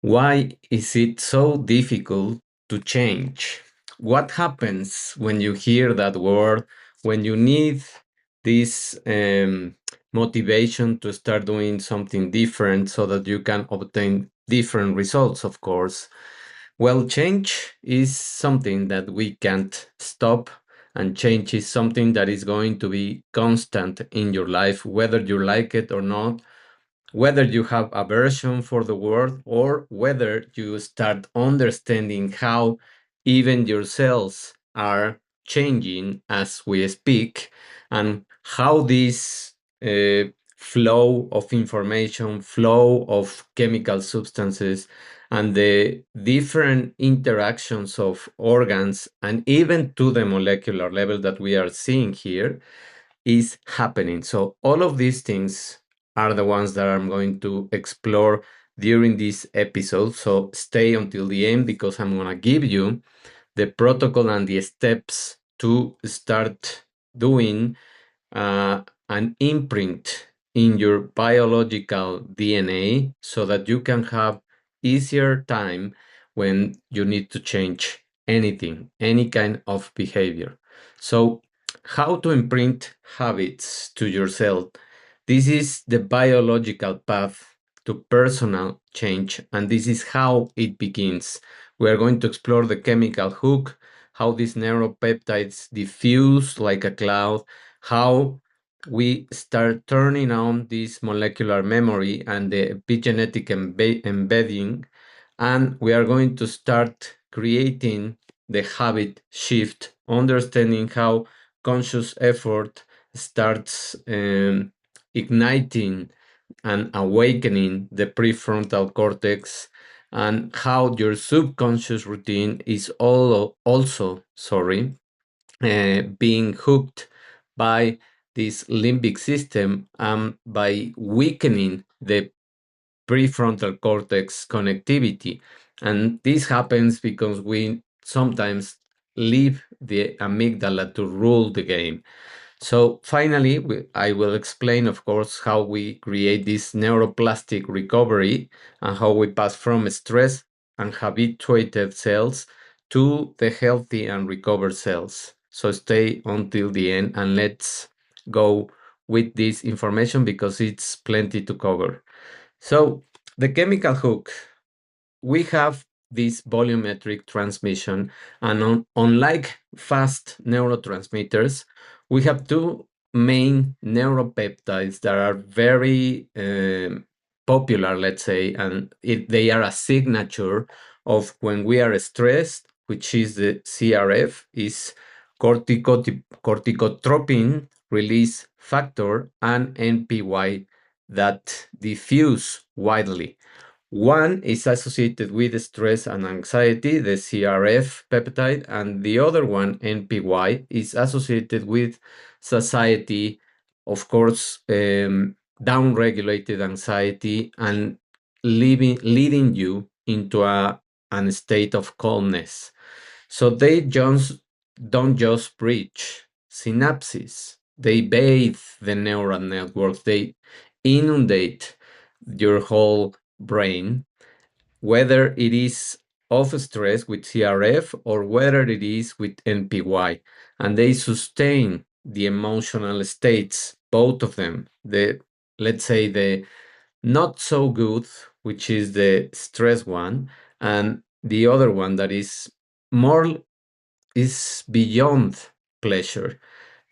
Why is it so difficult to change? What happens when you hear that word, when you need this motivation to start doing something different so that you can obtain different results, of course? Well, change is something that we can't stop, and change is something that is going to be constant in your life, whether you like it or not, whether you have aversion for the word or whether you start understanding how even your cells are changing as we speak, and how this uh, flow of information, flow of chemical substances, and the different interactions of organs, and even to the molecular level that we are seeing here, is happening. So all of these things are the ones that I'm going to explore during this episode. So stay until the end because I'm going to give you the protocol and the steps to start doing an imprint in your biological DNA so that you can have easier time when you need to change anything, any kind of behavior. So, how to imprint habits to yourself. This is the biological path to personal change, and this is how it begins. We are going to explore the chemical hook, how these neuropeptides diffuse like a cloud, how we start turning on this molecular memory and the epigenetic embedding, and we are going to start creating the habit shift, understanding how conscious effort starts igniting and awakening the prefrontal cortex, and how your subconscious routine is also being hooked by this limbic system, by weakening the prefrontal cortex connectivity. And this happens because we sometimes leave the amygdala to rule the game. So finally, I will explain, of course, how we create this neuroplastic recovery and how we pass from stress and habituated cells to the healthy and recovered cells. So stay until the end and let's go with this information because it's plenty to cover. So the chemical hook, we have this volumetric transmission, and unlike fast neurotransmitters, we have two main neuropeptides that are very popular, let's say, and they are a signature of when we are stressed, which is the CRF, is corticotropin release factor, and NPY that diffuse widely. One is associated with stress and anxiety, the CRF peptide, and the other one, NPY, is associated with satiety, of course, downregulated anxiety, and leading you into an state of calmness. So they just don't just breach synapses, they bathe the neural networks, they inundate your whole brain, whether it is of stress with CRF or whether it is with NPY, and they sustain the emotional states, both of them. The, let's say, the not so good, which is the stress one, and the other one that more is beyond pleasure.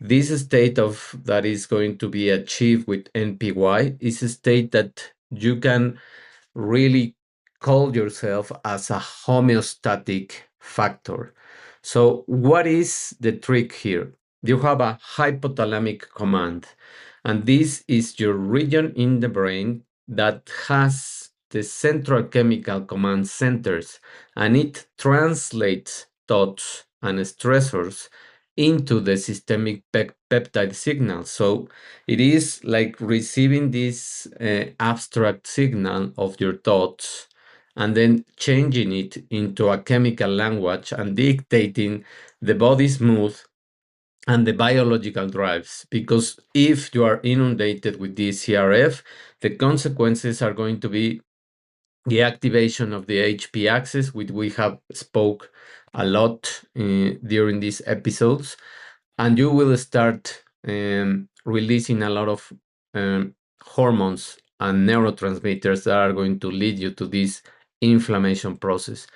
This state of that is going to be achieved with NPY is a state that you can really call yourself as a homeostatic factor. So what is the trick here? You have a hypothalamic command, and this is your region in the brain that has the central chemical command centers, and it translates thoughts and stressors into the systemic peptide signal. So it is like receiving this abstract signal of your thoughts and then changing it into a chemical language and dictating the body's mood and the biological drives. Because if you are inundated with this CRF, the consequences are going to be the activation of the HP axis, which we have spoke a lot during these episodes, and you will start releasing a lot of hormones and neurotransmitters that are going to lead you to this inflammation process.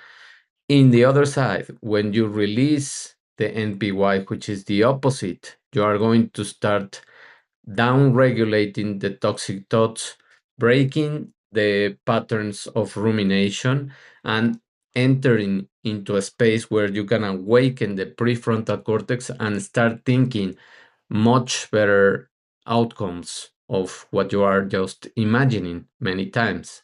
In the other side, when you release the NPY, which is the opposite, you are going to start down regulating the toxic thoughts, breaking the patterns of rumination, and entering into a space where you can awaken the prefrontal cortex and start thinking much better outcomes of what you are just imagining many times.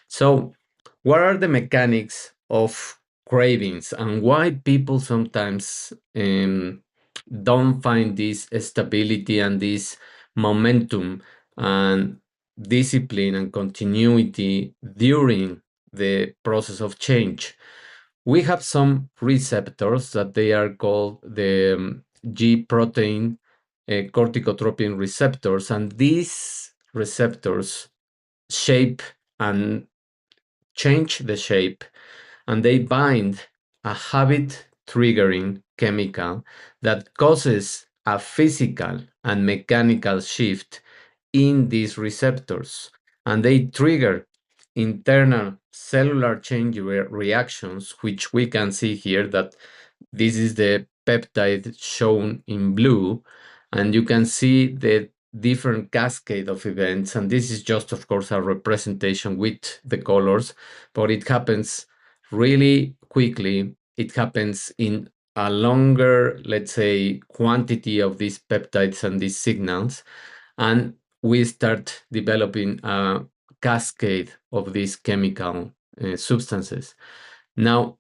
So, what are the mechanics of cravings and why people sometimes don't find this stability and this momentum and discipline and continuity during the process of change? We have some receptors that they are called the G protein corticotropin receptors, and these receptors shape and change the shape, and they bind a habit triggering chemical that causes a physical and mechanical shift in these receptors, and they trigger internal cellular change reactions, which we can see here that this is the peptide shown in blue, and you can see the different cascade of events. And this is just, of course, a representation with the colors, but it happens really quickly. It happens in a longer, let's say, quantity of these peptides and these signals, and we start developing a cascade of these chemical substances. Now,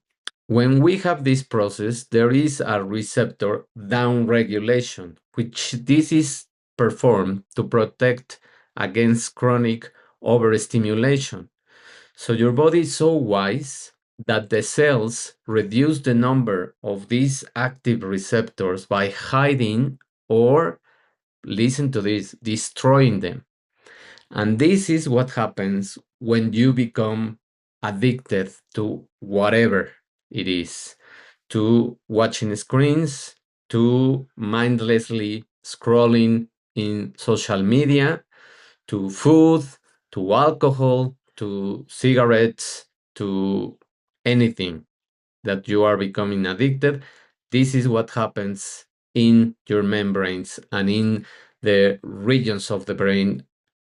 when we have this process, there is a receptor downregulation, which this is performed to protect against chronic overstimulation. So your body is so wise that the cells reduce the number of these active receptors by hiding or, listen to this, destroying them. And this is what happens when you become addicted to whatever it is, to watching screens, to mindlessly scrolling in social media, to food, to alcohol, to cigarettes, to anything that you are becoming addicted. This is what happens in your membranes and in the regions of the brain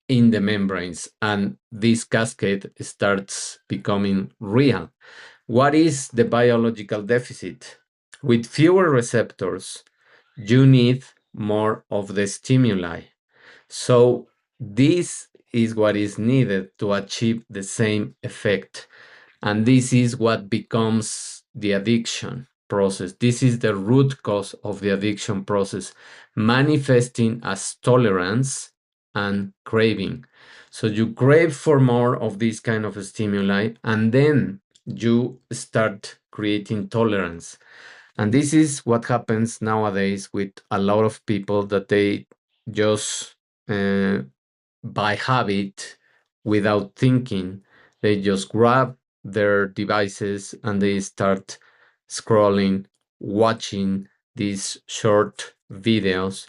in the membranes, and this cascade starts becoming real. What is the biological deficit? With fewer receptors, you need more of the stimuli. So, this is what is needed to achieve the same effect. And this is what becomes the addiction process. This is the root cause of the addiction process, manifesting as tolerance and craving. So you crave for more of this kind of stimuli, and then you start creating tolerance. And this is what happens nowadays with a lot of people, that they just uh, by habit, without thinking, they just grab their devices and they start scrolling, watching these short videos,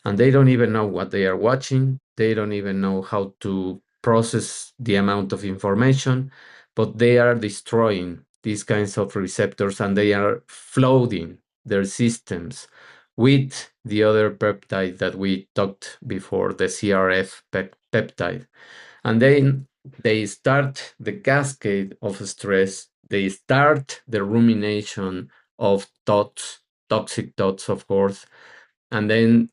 and they don't even know what they are watching. They don't even know how to process the amount of information, but they are destroying these kinds of receptors and they are flooding their systems with the other peptide that we talked before, the CRF peptide. And then they start the cascade of stress. They start the rumination of thoughts, toxic thoughts, of course. And then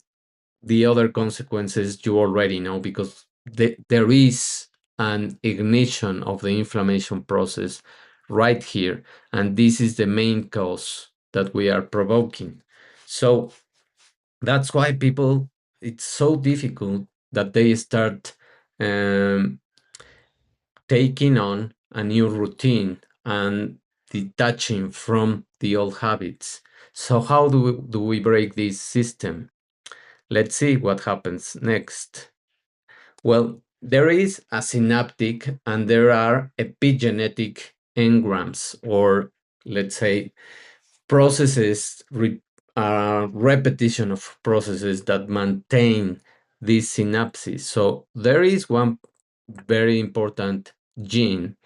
the other consequences you already know, because there is an ignition of the inflammation process right here. And this is the main cause that we are provoking. So that's why people, it's so difficult that they start um, taking on a new routine and detaching from the old habits. So how do we break this system? Let's see what happens next. Well, There is a synaptic and there are epigenetic engrams, or let's say processes, repetition of processes that maintain these synapses. So there is one very important gene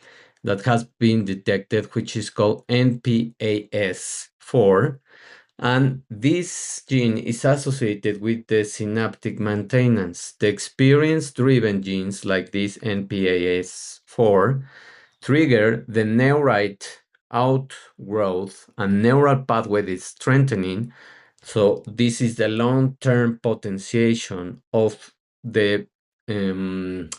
that has been detected, which is called NPAS4. And this gene is associated with the synaptic maintenance. The experience-driven genes like this NPAS4 trigger the neurite outgrowth and neural pathway strengthening. So this is the long-term potentiation of the um,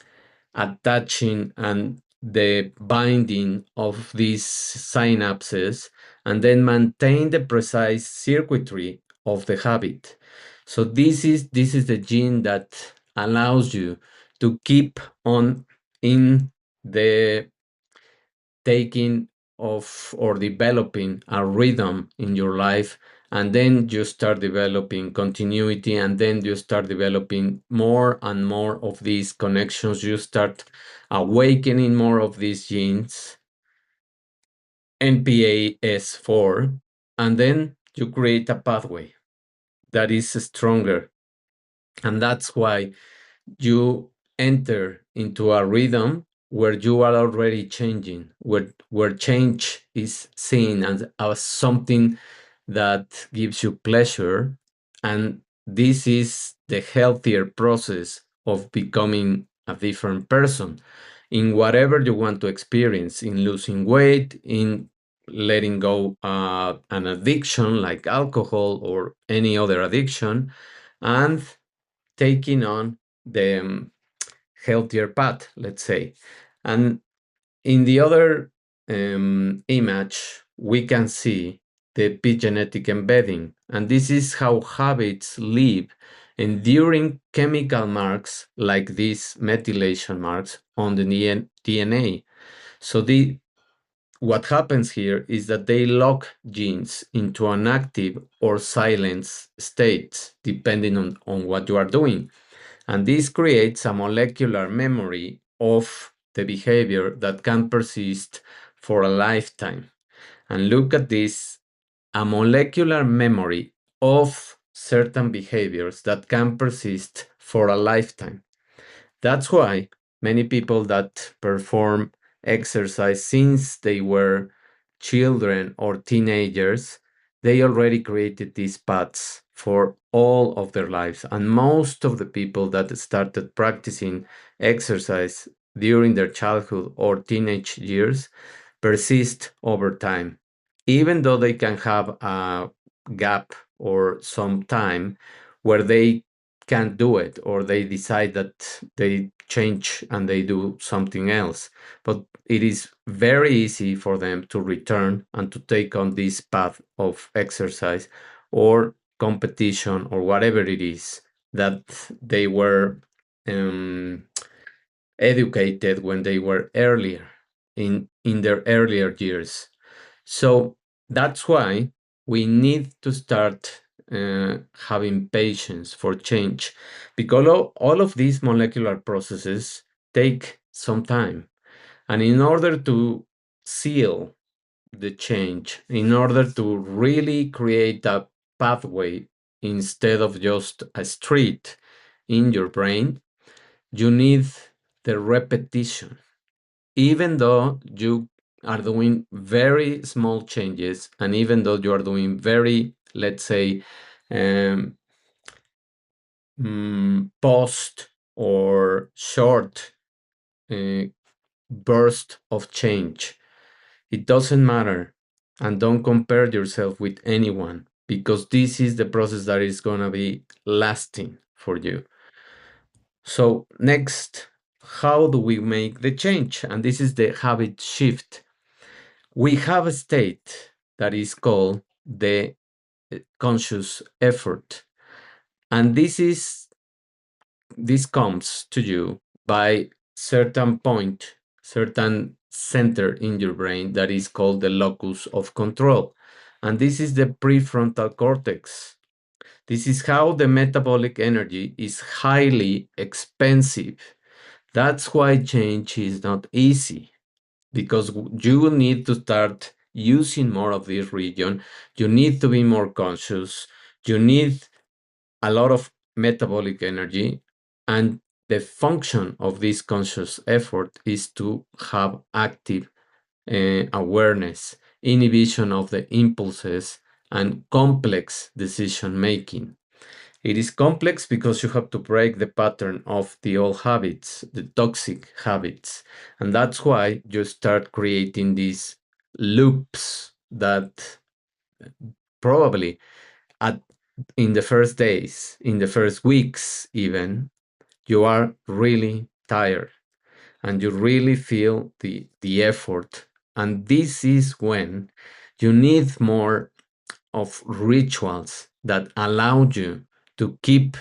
attaching and the binding of these synapses, and then maintain the precise circuitry of the habit. So this is the gene that allows you to keep on in the taking of or developing a rhythm in your life, and then you start developing continuity, and then you start developing more and more of these connections. You start awakening more of these genes, NPAS4, and then you create a pathway that is stronger. And that's why you enter into a rhythm where you are already changing, where change is seen as something that gives you pleasure. And this is the healthier process of becoming a different person in whatever you want to experience, in losing weight, in letting go an addiction like alcohol or any other addiction, and taking on the healthier path, let's say. And in the other image, we can see the epigenetic embedding. And this is how habits leave enduring chemical marks like these methylation marks on the DNA. So what happens here is that they lock genes into an active or silent state, depending on what you are doing. And this creates a molecular memory of the behavior that can persist for a lifetime. And look at this, a molecular memory of certain behaviors that can persist for a lifetime. That's why many people that perform exercise since they were children or teenagers, they already created these paths for all of their lives. And most of the people that started practicing exercise during their childhood or teenage years persist over time. Even though they can have a gap or some time where they can't do it, or they decide that they change and they do something else. But it is very easy for them to return and to take on this path of exercise or competition or whatever it is that they were um, educated when they were earlier in their earlier years. So that's why we need to start having patience for change, because all of these molecular processes take some time. And in order to seal the change, in order to really create a pathway instead of just a street in your brain, you need the repetition. Even though you are doing very small changes, and even though you are doing very, let's say, um, post or short uh, burst of change, it doesn't matter. And don't compare yourself with anyone, because this is the process that is going to be lasting for you. So next, how do we make the change? And this is the habit shift. We have a state that is called the conscious effort. And this comes to you by certain point, certain center in your brain that is called the locus of control. And this is the prefrontal cortex. This is how the metabolic energy is highly expensive. That's why change is not easy, because you need to start using more of this region. You need to be more conscious. You need a lot of metabolic energy. And the function of this conscious effort is to have active awareness, inhibition of the impulses, and complex decision making. It is complex because you have to break the pattern of the old habits, the toxic habits. And that's why you start creating these loops that probably at in the first days, in the first weeks even, you are really tired and you really feel the effort. And this is when you need more of rituals that allow you to keep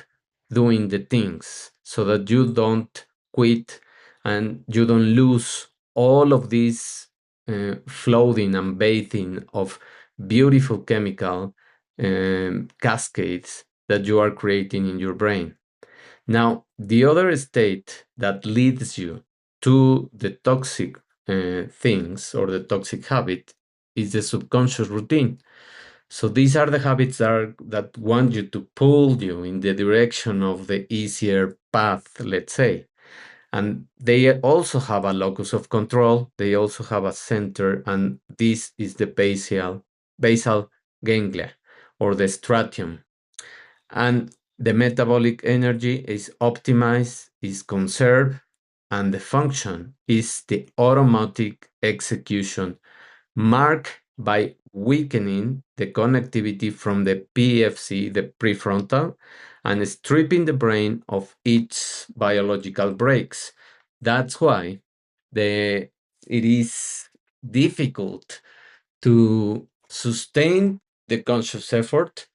doing the things so that you don't quit and you don't lose all of this floating and bathing of beautiful chemical cascades that you are creating in your brain. Now, the other state that leads you to the toxic things or the toxic habit is the subconscious routine. So these are the habits that want you to pull you in the direction of the easier path, let's say. And they also have a locus of control. They also have a center, and this is the basal ganglia or the stratum. And the metabolic energy is optimized, is conserved, and the function is the automatic execution marked by weakening the connectivity from the PFC, the prefrontal, and stripping the brain of its biological brakes. That's why the it is difficult to sustain the conscious effort,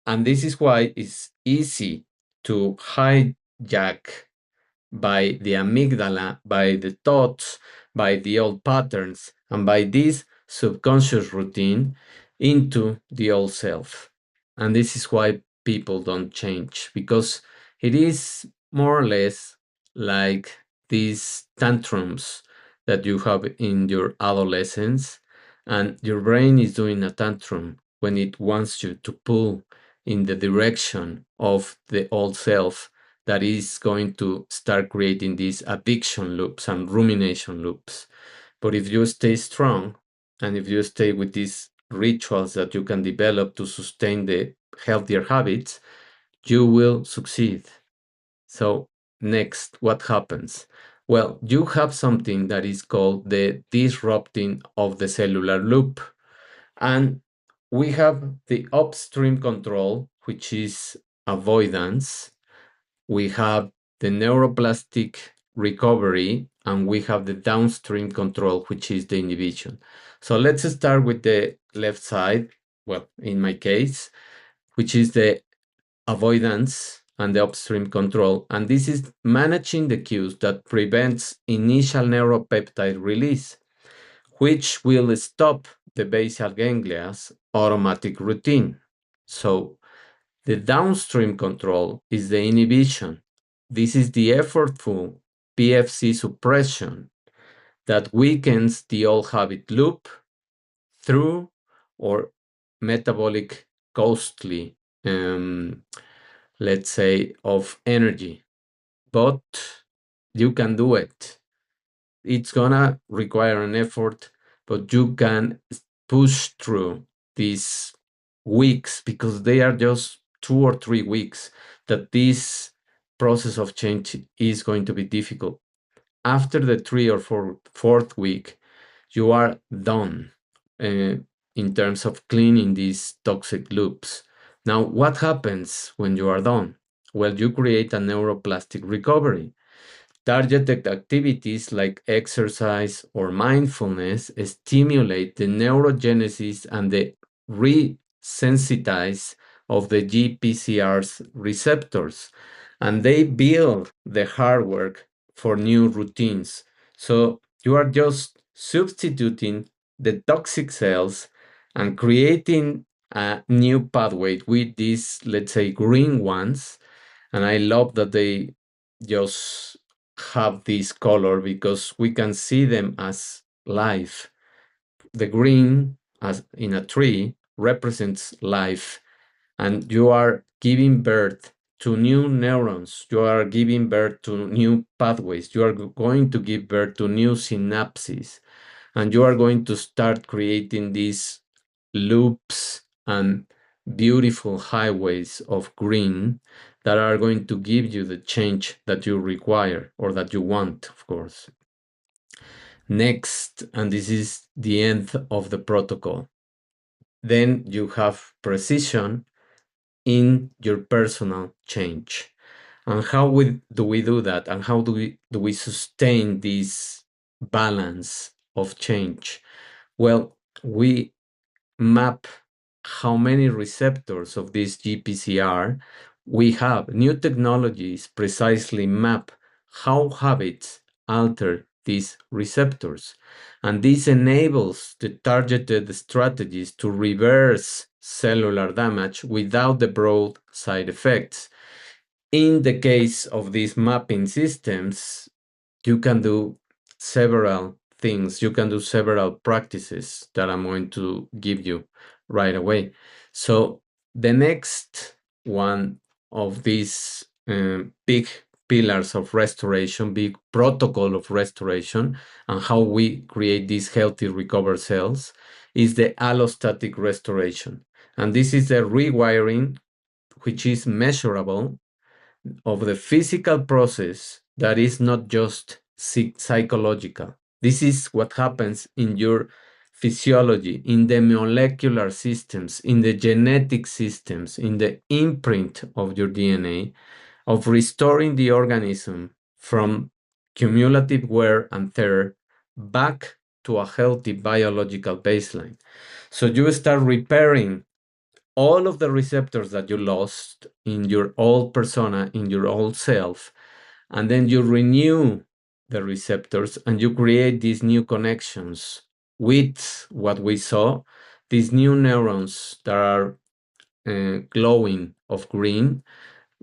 and this is why it's easy to hijack by the amygdala, by the thoughts, by the old patterns, and by this subconscious routine into the old self. And this is why people don't change, because it is more or less like these tantrums that you have in your adolescence, and your brain is doing a tantrum when it wants you to pull in the direction of the old self that is going to start creating these addiction loops and rumination loops. But if you stay strong and if you stay with these rituals that you can develop to sustain the healthier habits, you will succeed. So, next, what happens? Well, you have something that is called the disrupting of the cellular loop. And we have the upstream control, which is avoidance. We have the neuroplastic recovery, and we have the downstream control, which is the inhibition. So let's start with the left side, well, in my case, which is the avoidance and the upstream control. And this is managing the cues that prevents initial neuropeptide release, which will stop the basal ganglia's automatic routine. So the downstream control is the inhibition. This is the effortful PFC suppression that weakens the old habit loop through or metabolic costly, let's say, of energy. But you can do it. It's gonna require an effort, but you can push through these weeks, because they are just 2 or 3 weeks that this process of change is going to be difficult. After the fourth week, you are done uh, in terms of cleaning these toxic loops. Now, what happens when you are done? Well, you create a neuroplastic recovery. Targeted activities like exercise or mindfulness stimulate the neurogenesis and the resensitize of the GPCR's receptors, and they build the hard work for new routines. So you are just substituting the toxic cells and creating a new pathway with these, let's say, green ones. And I love that they just have this color because we can see them as life. The green, as in a tree, represents life, and you are giving birth to new neurons. You are giving birth to new pathways. You are going to give birth to new synapses, and you are going to start creating these loops and beautiful highways of green that are going to give you the change that you require or that you want, of course. Next, and this is the end of the protocol, then you have precision in your personal change. And how do we do that? And how do we sustain this balance of change? Well, we map how many receptors of this GPCR we have. New technologies precisely map how habits alter these receptors. And this enables the targeted strategies to reverse cellular damage without the broad side effects. In the case of these mapping systems, you can do several things. You can do several practices that I'm going to give you right away. So the next one of these big pillars of restoration, big protocol of restoration, and how we create these healthy recovered cells is the allostatic restoration. And this is the rewiring, which is measurable, of the physical process that is not just psychological. This is what happens in your physiology, in the molecular systems, in the genetic systems, in the imprint of your DNA, of restoring the organism from cumulative wear and tear back to a healthy biological baseline. So you start repairing all of the receptors that you lost in your old persona, in your old self, and then you renew the receptors and you create these new connections with what we saw, these new neurons that are glowing of green.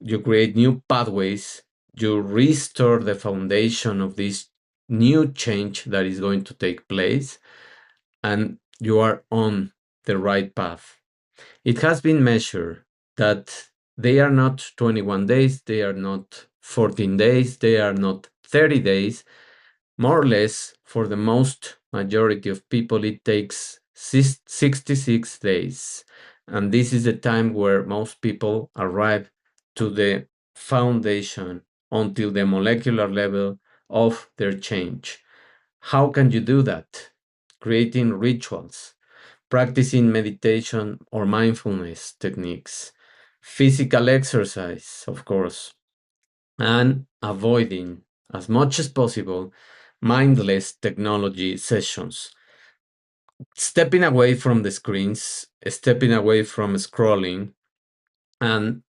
You create new pathways, you restore the foundation of this new change that is going to take place, and you are on the right path. It has been measured that they are not 21 days, they are not 14 days, they are not 30 days. More or less, for the most majority of people, it takes 66 days. And this is the time where most people arrive to the foundation until the molecular level of their change. How can you do that? Creating rituals, practicing meditation or mindfulness techniques, physical exercise, of course, and avoiding as much as possible mindless technology sessions. Stepping away from the screens, stepping away from scrolling, and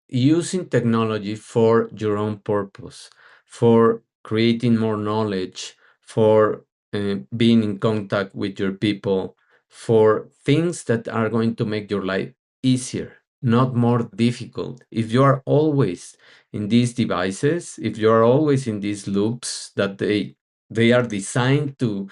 using technology for your own purpose, for creating more knowledge, for being in contact with your people, for things that are going to make your life easier, not more difficult. If you are always in these devices, if you are always in these loops that they are designed to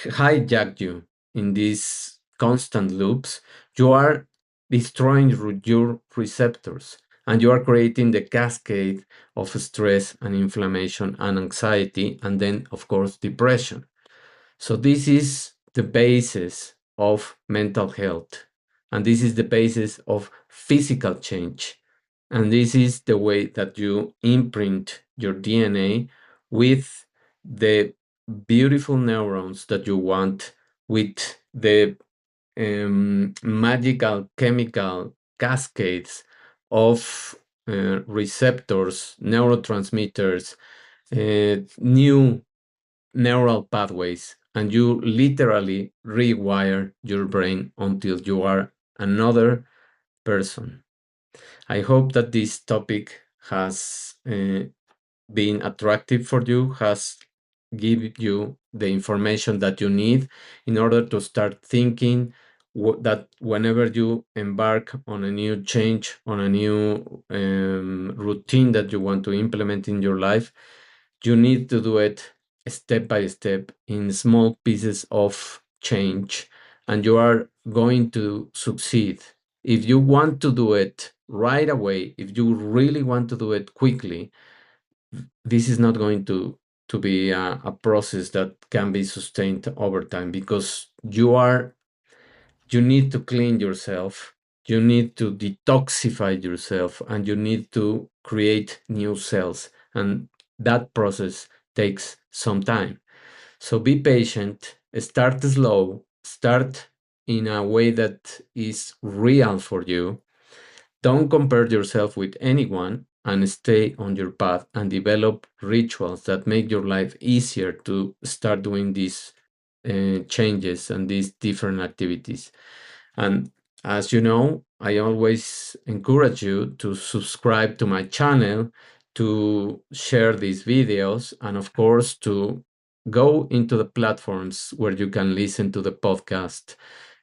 hijack you in these constant loops, you are destroying your receptors and you are creating the cascade of stress and inflammation and anxiety, and then, of course, depression. So, this is the basis of mental health, and this is the basis of physical change. And this is the way that you imprint your DNA with the beautiful neurons that you want, with the magical chemical cascades of receptors, neurotransmitters, new neural pathways, and you literally rewire your brain until you are another person. I hope that this topic has been attractive for you, has given you the information that you need in order to start thinking that whenever you embark on a new change, on a new routine that you want to implement in your life, You need to do it step by step in small pieces of change, and you are going to succeed. If you want to do it right away, if you really want to do it quickly, this is not going to be a process that can be sustained over time, because you need to clean yourself, you need to detoxify yourself, and you need to create new cells. And that process takes some time. So be patient, start slow, start in a way that is real for you. Don't compare yourself with anyone, and stay on your path and develop rituals that make your life easier to start doing these changes and these different activities. And as you know, I always encourage you to subscribe to my channel, to share these videos, and of course, to go into the platforms where you can listen to the podcast,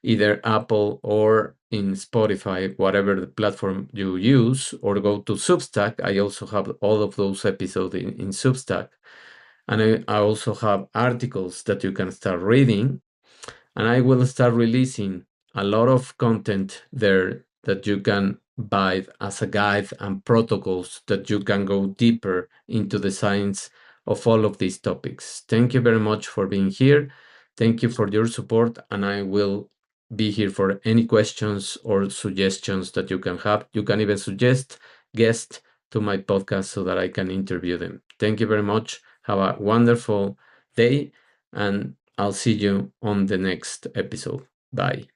either Apple or in Spotify, whatever the platform you use, or go to Substack. I also have all of those episodes in Substack. And I also have articles that you can start reading, and I will start releasing a lot of content there that you can buy as a guide, and protocols that you can go deeper into the science of all of these topics. Thank you very much for being here. Thank you for your support, and I will be here for any questions or suggestions that you can have. You can even suggest guests to my podcast so that I can interview them. Thank you very much. Have a wonderful day, and I'll see you on the next episode. Bye.